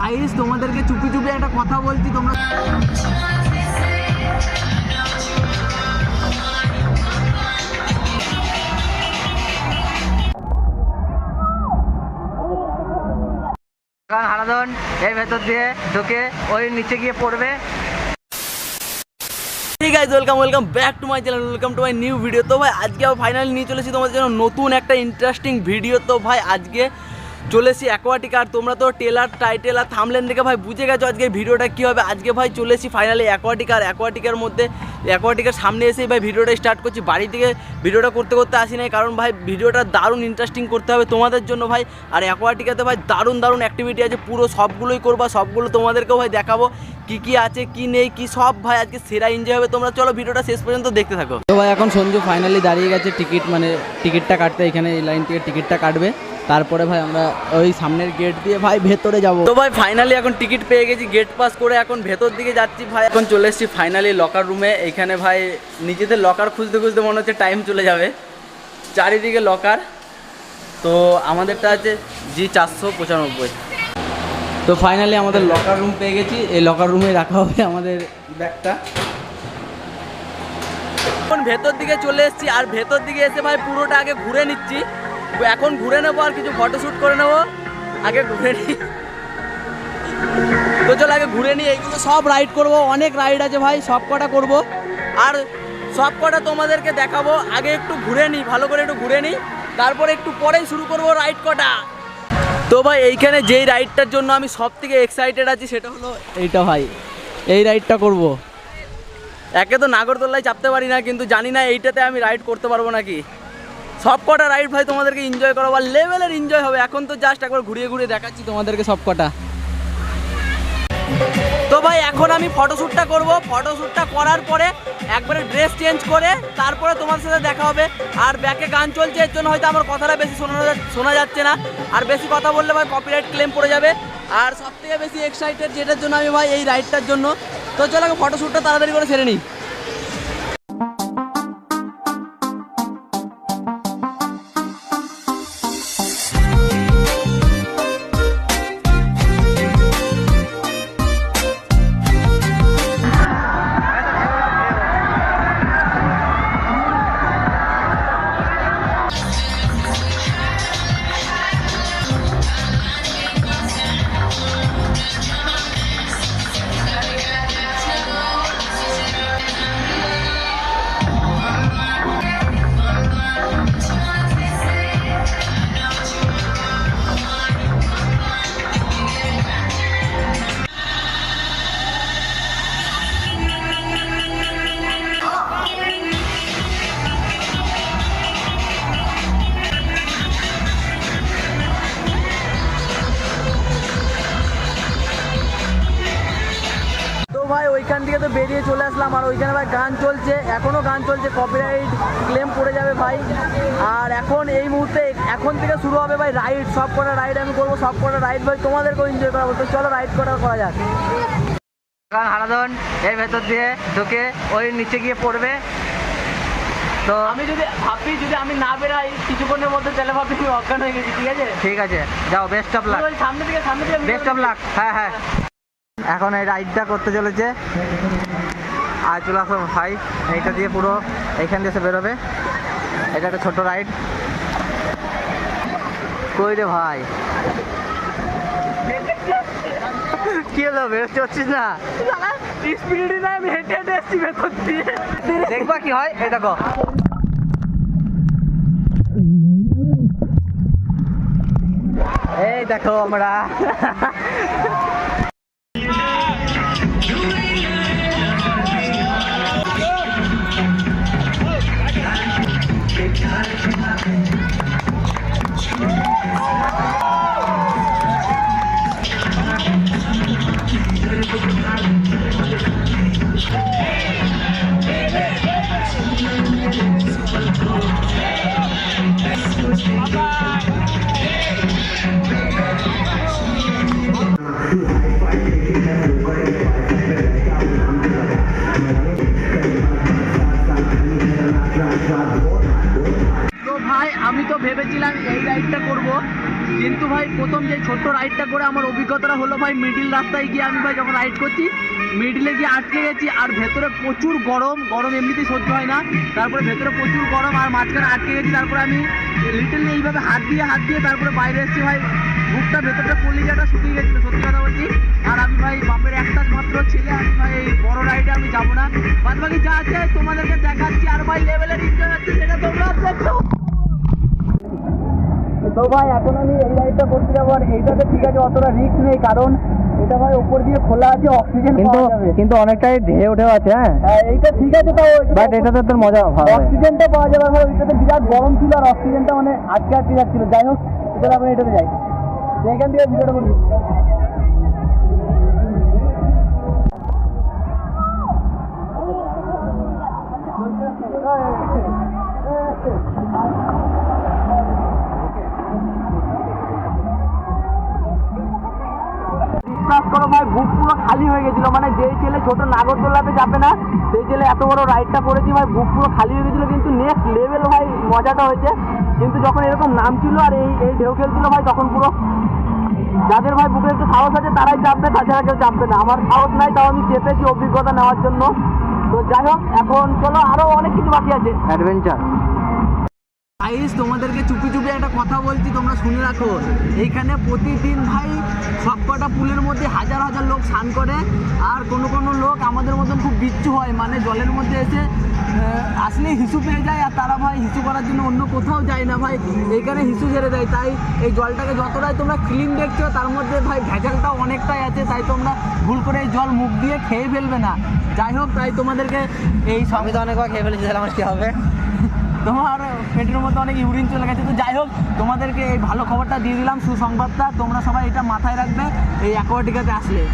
Guys তোমাদেরকে চুপি চুপি একটা কথা বলছি, তোমরা হারাধন এই ভেতর দিয়ে ঢুকে ওই নিচে গিয়ে পড়বে। ঠিক আছে, welcome back to my channel, welcome to my new video. তো ভাই আজকে ফাইনালি নিয়ে চলেছি তোমাদের জন্য নতুন একটা ইন্টারেস্টিং ভিডিও। তো ভাই আজকে চলেছি অ্যাকোয়াটিক, আর তোমরা তো টেলার টাইটেল আর থাম্বনেল দেখে ভাই বুঝে গেছো আজকে ভিডিওটা কী হবে। আজকে ভাই চলেছি ফাইনালি অ্যাকোয়াটিক, আর অ্যাকোয়াটিকের মধ্যে অ্যাকোয়াটিকের সামনে এসেই ভাই ভিডিওটা স্টার্ট করছি। বাড়ি থেকে ভিডিওটা করতে করতে আসি নাই, কারণ ভাই ভিডিওটা দারুণ ইন্টারেস্টিং করতে হবে তোমাদের জন্য ভাই। আর অ্যাকোয়াটিকাতে ভাই দারুণ অ্যাক্টিভিটি আছে, পুরো সবগুলোই করবা, সবগুলো তোমাদেরকেও ভাই দেখাবো কি আছে কি নেই কি সব। ভাই আজকে সেরা এনজয় হবে, তোমরা চলো ভিডিওটা শেষ পর্যন্ত দেখতে থাকো। তো ভাই এখন সঞ্জু ফাইনালি দাঁড়িয়ে গেছে টিকিটটা কাটতে, এখানে এই লাইন থেকে টিকিটটা কাটবে, তারপরে ভাই আমরা ওই সামনের গেট দিয়ে ভাই ভেতরে যাব। তো ভাই ফাইনালি এখন টিকিট পেয়ে গেছি, গেট পাস করে এখন ভেতর দিকে যাচ্ছি ভাই। এখন চলে এসেছি ফাইনালি লকার রুমে। এখানে ভাই নিজেদের লকার খুঁজতে খুঁজতে মনে হচ্ছে টাইম চলে যাবে, চারিদিকে লকার। তো আমাদেরটা আছে G495। তো ফাইনালি আমাদের লকার রুম পেয়ে গেছি, এই লকার রুমে রাখা হবে আমাদের ব্যাগটা। এখন ভেতর দিকে চলে এসেছি, আর ভেতর দিকে এসে ভাই পুরোটা আগে ঘুরে নিচ্ছি। এখন ঘুরে নেবো আর কিছু ফটোশ্যুট করে নেবো, আগে ঘুরে নিই। তো চলো আগে ঘুরে নিই, এইগুলো সব রাইড করবো, অনেক রাইড আছে ভাই, সব কটা করবো আর সব কটা তোমাদেরকে দেখাবো। আগে একটু ঘুরে নিই, ভালো করে একটু ঘুরে নিই, তারপরে একটু পরেই শুরু করবো রাইড কটা। তো ভাই এইখানে যেই রাইডটার জন্য আমি সব থেকে এক্সাইটেড আছি সেটা হলো এইটা ভাই, এই রাইডটা করব। একে তো নাগরদোল্লায় চাপতে পারি না, কিন্তু জানি না এইটাতে আমি রাইড করতে পারবো নাকি। সব কটা রাইড ভাই তোমাদেরকে এনজয় করাবো, আর লেভেলের এনজয় হবে। এখন তো জাস্ট একবার ঘুরিয়ে ঘুরিয়ে দেখাচ্ছি তোমাদেরকে সব কটা। তো ভাই এখন আমি ফটোশ্যুটটা করব, ফটোশ্যুটটা করার পরে একবারে ড্রেস চেঞ্জ করে তারপরে তোমার সাথে দেখা হবে। আর ব্যাকে গান চলছে, এর জন্য হয়তো আমার কথাটা বেশি শোনা যাচ্ছে না, আর বেশি কথা বললে ভাই কপিরাইট ক্লেম পড়ে যাবে। আর সব থেকে বেশি এক্সাইটেড যেটার জন্য আমি ভাই এই রাইডটার জন্য। তো চলো ফটোশ্যুটটা তাড়াতাড়ি করে সেরে নিই। ভাই ওইখান থেকে তো বেরিয়ে চলে আসলাম, আর ওইখানে ভাই গান চলছে, এখনও গান চলছে, কপিরাইট ক্লেম পড়ে যাবে ভাই। আর এখন এই মুহূর্তে এখন থেকে শুরু হবে ভাই রাইড, সব কটা রাইড আমি করবো, সব কটা রাইড ভাই তোমাদেরকেও এনজয় করাবো। তো চলো রাইড করা যাক। হারাধন এই ভেতর দিয়ে ঢুকে ওই নিচে গিয়ে পড়বে। তো আমি যদি ভাবি যদি আমি না বেরাই কিছুক্ষণের মধ্যে তাহলে ভাবি আমি অজ্ঞান হয়ে গেছি। ঠিক আছে যাও, বেস্ট অফ লাক। সামনে দিকে বেস্ট অফ লাক। হ্যাঁ এখন এই রাইডটা করতে চলেছে, আর চলে আসো ভাই এইটা দিয়ে পুরো এইখান দিয়ে এসে বেরোবে। এটা একটা ছোট রাইড। কই রে ভাই, কি হলো বেরোতে হচ্ছিস না? স্পিডে না, আমি হেঁটে হেঁটে এসছি ভেতর দিয়ে, দেখবা কি হয়। এই দেখো এই দেখো আমরা তো ভাই আমি তো ভেবেছিলাম এই রাইডটা করবো, কিন্তু ভাই প্রথম যে ছোট্ট রাইডটা করে আমার অভিজ্ঞতাটা হলো ভাই মিডিল রাস্তায় গিয়ে আমি ভাই যখন রাইড করছি মিডিলে গিয়ে আটকে গেছি, আর ভেতরে প্রচুর গরম এমনিতেই সহ্য হয় না, তারপরে ভেতরে প্রচুর গরম আর মাঝখানে আটকে গেছি। তারপরে আমি লিটেলি এইভাবে হাত দিয়ে তারপরে বাইরে এসেছি ভাই, বুকটা ভেতরটা কলিজাটা শুকিয়ে গেছিলো সত্যি কথা বলছি। আর আমি ভাই বাপের একটা মাত্র ছেলে, আমি ভাই এই বড় রাইডে আমি যাবো না, বাদ বাকি যা আছে তোমাদেরকে দেখাচ্ছি। আর ভাই লেভেলের এনজয় হচ্ছে সেটা তোমরা দেখো। তো ভাই এখন আমি এই রাইডটা করতে যাবো, আর এইটাতে ঠিক আছে অতটা রিস্ক নেই, কারণ এটা ভাই উপর দিয়ে খোলা আছে, অক্সিজেন পাওয়া যাবে, কিন্তু অনেকটাই ঢেউ উঠে আছে। হ্যাঁ এইটা ঠিক আছে, তাও বাট এটাতে তোর মজা অক্সিজেনটা পাওয়া যাবে। ভাই ওইটাতে বিরাট গরম ছিল আর অক্সিজেনটা মানে আটকে যাচ্ছিল। যাই হোক এটাতে আমরা এটাতে যাই, এখান থেকে ভিডিওটা করবি। বিশ্বাস করো ভাই বুক পুরো খালি হয়ে গেছিল, মানে যেই ছেলে ছোট নাগরদোলাতে যাবে না সেই ছেলে এত বড় রাইডটা করেছি ভাই, বুক পুরো খালি হয়ে গেছিল। কিন্তু নেক্সট লেভেল ভাই মজাটা হয়েছে, কিন্তু যখন এরকম নাম ছিল আর এই ঢেউ খেলছিল ভাই তখন পুরো যাদের ভাই বুকে একটু সাহস আছে তারাই চাপবে, তাছাড়া কেউ চাপবে না। আমার সাহস নাই, তাও আমি চেপেছি অভিজ্ঞতা নেওয়ার জন্য। তো যাই হোক এখন চলো, আরো অনেক কিছু বাকি আছে অ্যাডভেঞ্চার। গাইস তোমাদেরকে চুপি একটা কথা বলছি, তোমরা শুনে রাখো। এইখানে প্রতিদিন ভাই সবকটা পুলের মধ্যে হাজার লোক স্নান করে, আর কোনো লোক আমাদের মতন খুব বিচ্ছু হয়, মানে জলের মধ্যে এসে আসলে হিসু পেয়ে যায়, আর তারা ভাই হিসু করার জন্য অন্য কোথাও যায় না ভাই, এইখানে হিসু ছেড়ে দেয়। তাই এই জলটাকে যতটাই তোমরা ক্লিন দেখছো তার মধ্যে ভাই ভেজালটাও অনেকটাই আছে, তাই তোমরা ভুল করে এই জল মুখ দিয়ে খেয়ে ফেলবে না। যাই হোক তাই তোমাদেরকে এই আমি তো অনেকবার খেয়ে ফেলেছি, তাহলে আমার কী হবে, তোমার পেটের মধ্যে অনেক ইউরিন চলে গেছে। তো যাই হোক তোমাদেরকে এই ভালো খবরটা দিয়ে দিলাম, সুসংবাদটা, তোমরা সবাই এটা মাথায় রাখবে এই অ্যাকোয়াটিকাতে আসলে।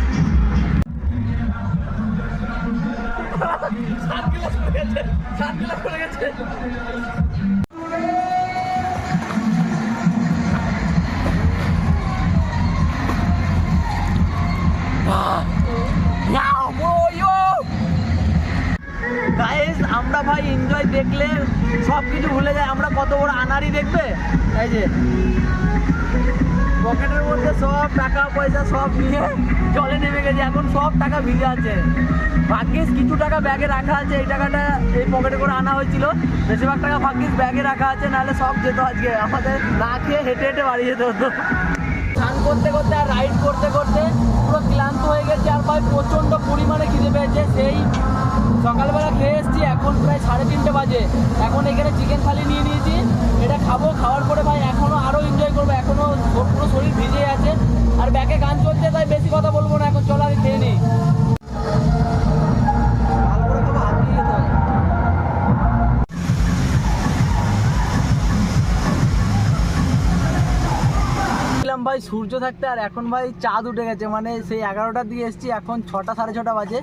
গাইস আমরা ভাই এনজয় দেখলে সব কিছু ভুলে যায়, আমরা কত বড় আনাড়ি দেখবে, এই যে পকেটের মধ্যে সব টাকা পয়সা সব নিয়ে জলে নেমে গেছে, এখন সব টাকা ভিজে আছে। ভাগ্যিস কিছু টাকা ব্যাগে রাখা আছে, এই টাকাটা এই পকেটে করে আনা হয়েছিল, বেশিরভাগ টাকা ভাগ্যিস ব্যাগে রাখা আছে, নাহলে সব যেত আজকে আমাদের না খেয়ে হেঁটে বাড়ি যেতে হতো। স্নান করতে আর রাইড করতে পুরো ক্লান্ত হয়ে গেছে, আর ভাই প্রচণ্ড পরিমাণে খিদে পেয়েছে। সেই সকালবেলা খেয়ে এসেছি, এখন প্রায় 3:30 বাজে, এখন এখানে চিকেন থালি নিয়ে নিয়েছি, এটা খাবো। খাওয়ার পরে ভাই এখনও আরও এনজয় করবো, এখনও পুরো শরীর ভিজে আছে, আর ব্যাকে গান চলছে, তাই বেশি কথা বলবো না, এখন চলো আগে খেয়ে নিই। ভাই সূর্য থাকতে, আর এখন ভাই চাঁদ উঠে গেছে, মানে সেই 11টার দিকে এসেছি, এখন 6টা 6:30 বাজে।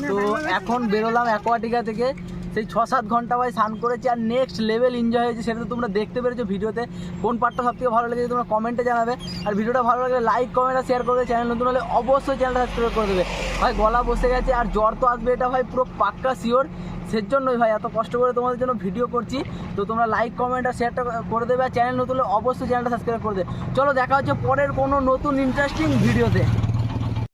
তো এখন বেরোলাম অ্যাকোয়াটিকা থেকে, সেই 6-7 ঘন্টা ভাই স্নান করেছি, আর নেক্সট লেভেল এনজয় হয়েছে, সেটা তো তোমরা দেখতে পেরেছো ভিডিওতে। কোন পার্টটা সবথেকে ভালো লেগেছে তোমরা কমেন্টে জানাবে, আর ভিডিওটা ভালো লাগলে লাইক কমেন্ট আর শেয়ার করবে। চ্যানেল নতুন হলে অবশ্যই চ্যানেলটা সাবস্ক্রাইব করে দেবে। ভাই গলা বসে গেছে আর জ্বর তো আসবে, এটা ভাই পুরো পাক্কা শিওর, সেজন্যই ভাই এত কষ্ট করে তোমাদের জন্য ভিডিও করছি। তো তোমরা লাইক কমেন্ট আর শেয়ারটা করে দেবে, আর চ্যানেল নতুন হলে অবশ্যই চ্যানেলটা সাবস্ক্রাইব করে দেবে। চলো দেখা হচ্ছে পরের কোনো নতুন ইন্টারেস্টিং ভিডিওতে।